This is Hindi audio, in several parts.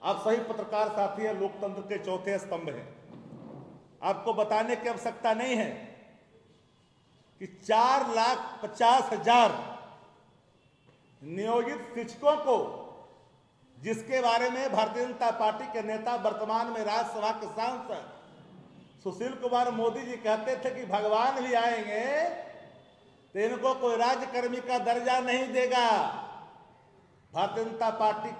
आप सही पत्रकार साथी हैं, लोकतंत्र के चौथे स्तंभ हैं। आपको बताने की आवश्यकता नहीं है कि 4,50,000 नियोजित शिक्षकों को, जिसके बारे में भारतीय जनता पार्टी के नेता वर्तमान में राज्यसभा के सांसद सुशील कुमार मोदी जी कहते थे कि भगवान भी आएंगे तो इनको कोई राज्यकर्मी का दर्जा नहीं देगा। भारतीय जनता पार्टी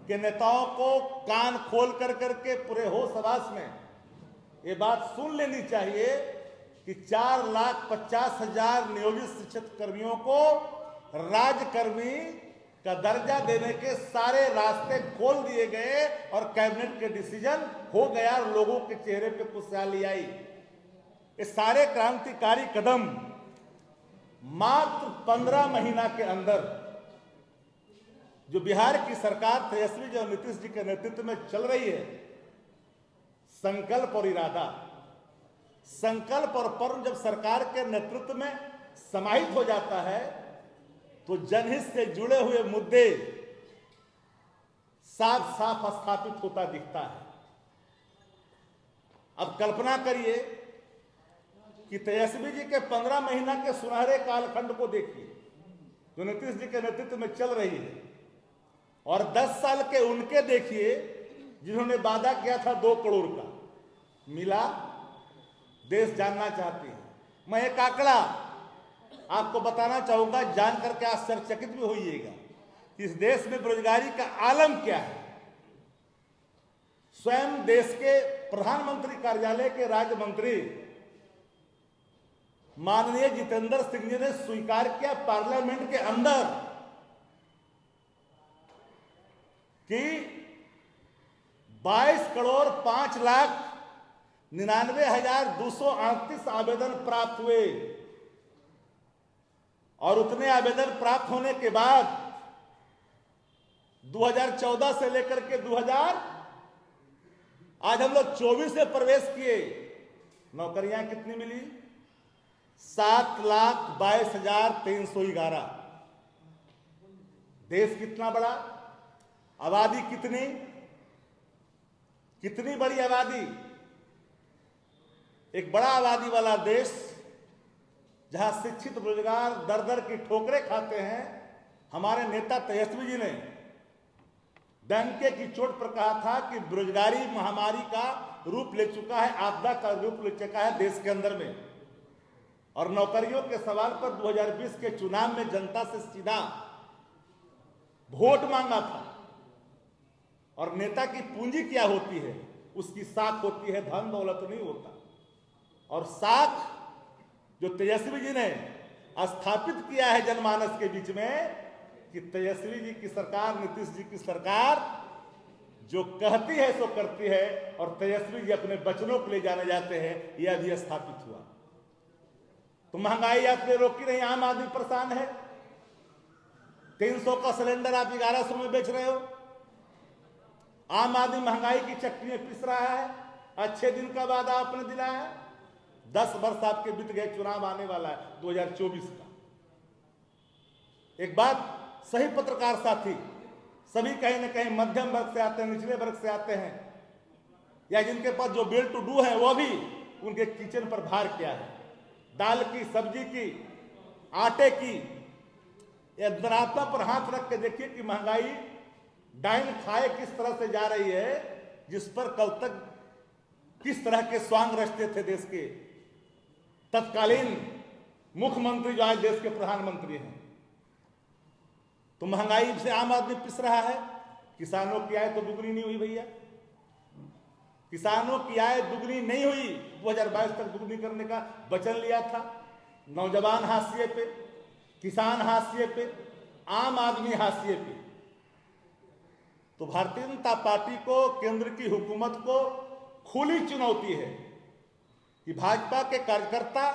के नेताओं को कान खोल कर करके पूरे होश हवास में ये बात सुन लेनी चाहिए कि 4,50,000 नियोजित शिक्षक कर्मियों को राज्यकर्मी का दर्जा देने के सारे रास्ते खोल दिए गए और कैबिनेट के डिसीजन हो गया और लोगों के चेहरे पे खुशहाली आई। ये सारे क्रांतिकारी कदम मात्र 15 महीना के अंदर जो बिहार की सरकार तेजस्वी जी और नीतीश जी के नेतृत्व में चल रही है, संकल्प और इरादा, संकल्प और पर्व जब सरकार के नेतृत्व में समाहित हो जाता है तो जनहित से जुड़े हुए मुद्दे साफ साफ स्थापित होता दिखता है। अब कल्पना करिए कि तेजस्वी जी के 15 महीना के सुनहरे कालखंड को देखिए जो नीतीश जी के नेतृत्व में चल रही है, और 10 साल के उनके देखिए जिन्होंने वादा किया था 2 करोड़ का, मिला? देश जानना चाहती है। मैं एक आंकड़ा आपको बताना चाहूंगा, जान करके आश्चर्यचकित भी होइएगा। इस देश में बेरोजगारी का आलम क्या है। स्वयं देश के प्रधानमंत्री कार्यालय के राज्य मंत्री माननीय जितेंद्र सिंह जी ने स्वीकार किया पार्लियामेंट के अंदर कि 22,05,99,238 आवेदन प्राप्त हुए, और उतने आवेदन प्राप्त होने के बाद 2014 से लेकर के 2000 आज हम लोग 24 में प्रवेश किए, नौकरियां कितनी मिली? 7,22,311। देश कितना बड़ा, आबादी कितनी, कितनी बड़ी आबादी। एक बड़ा आबादी वाला देश जहां शिक्षित रोजगार दर दर की ठोकरें खाते हैं। हमारे नेता तेजस्वी जी ने डंके की चोट पर कहा था कि बेरोजगारी महामारी का रूप ले चुका है, आपदा का रूप ले चुका है देश के अंदर में। और नौकरियों के सवाल पर 2020 के चुनाव में जनता से सीधा वोट मांगा था। और नेता की पूंजी क्या होती है? उसकी साख होती है, धन दौलत नहीं होता। और साख जो तेजस्वी जी ने स्थापित किया है जनमानस के बीच में कि तेजस्वी जी की सरकार, नीतीश जी की सरकार जो कहती है सो करती है, और तेजस्वी जी अपने वचनों को ले जाने जाते हैं, यह भी स्थापित हुआ। तो महंगाई आपने रोकी नहीं, आम आदमी परेशान है। 300 का सिलेंडर आप 1100 में बेच रहे हो। आम आदमी महंगाई की चक्की में पिस रहा है। अच्छे दिन का वादा आपने दिलाया है। 10 वर्ष आपके बीत गए, चुनाव आने वाला है 2024 का। एक बात सही पत्रकार साथी, सभी कहीं ना कहीं मध्यम वर्ग से आते हैं, निचले वर्ग से आते हैं, या जिनके पास जो वेल टू डू है वो भी उनके किचन पर भार किया है। दाल की, सब्जी की, आटे की, या धनात्मा पर हाथ रख के देखिए कि महंगाई डाइन खाए किस तरह से जा रही है, जिस पर कल तक किस तरह के स्वांग रचते थे देश के तत्कालीन मुख्यमंत्री जो आज देश के प्रधानमंत्री हैं। तो महंगाई से आम आदमी पिस रहा है। किसानों की आय तो दुगनी नहीं हुई भैया, किसानों की आय दुगनी नहीं हुई। 2022 तक दुगनी करने का वचन लिया था। नौजवान हाशिए पे, किसान हाशिए पे, आम आदमी हाशिए पे। तो भारतीय जनता पार्टी को, केंद्र की हुकूमत को खुली चुनौती है कि भाजपा के कार्यकर्ता,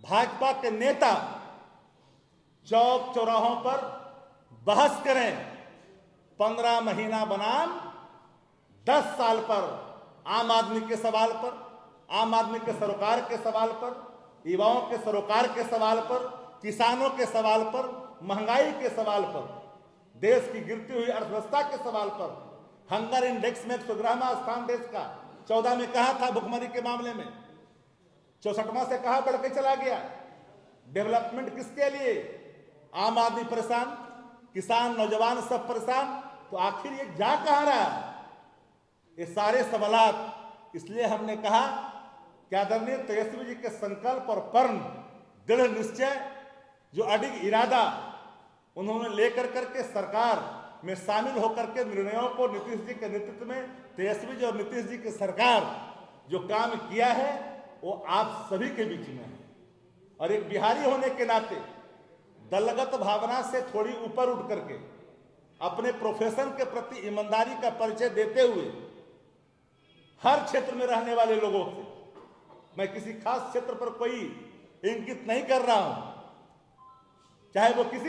भाजपा के नेता चौक चौराहों पर बहस करें। 15 महीना बनाम 10 साल पर, आम आदमी के सवाल पर, आम आदमी के सरोकार के सवाल पर, युवाओं के सरोकार के सवाल पर, किसानों के सवाल पर, महंगाई के सवाल पर, देश की गिरती हुई अर्थव्यवस्था के सवाल पर हंगर इंडेक्स में 111वां स्थान देश का, 14 में कहा था भुखमरी के मामले में, 64वां से कहा बढ़ के चला गया। डेवलपमेंट किसके लिए? आम आदमी परेशान, किसान, नौजवान सब परेशान, तो आखिर ये जा कहां रहा है? ये सारे सवालात इसलिए हमने कहा कि आदरणीय तेजस्वी जी के संकल्प और प्रण, दृढ़ निश्चय, जो अडिग इरादा उन्होंने लेकर करके सरकार में शामिल होकर के निर्णयों को नीतीश जी के नेतृत्व में, तेजस्वी जी और नीतीश जी की सरकार जो काम किया है वो आप सभी के बीच में है। और एक बिहारी होने के नाते दलगत भावना से थोड़ी ऊपर उठ करके अपने प्रोफेशन के प्रति ईमानदारी का परिचय देते हुए हर क्षेत्र में रहने वाले लोगों से, मैं किसी खास क्षेत्र पर कोई इंगित नहीं कर रहा हूं, चाहे वो किसी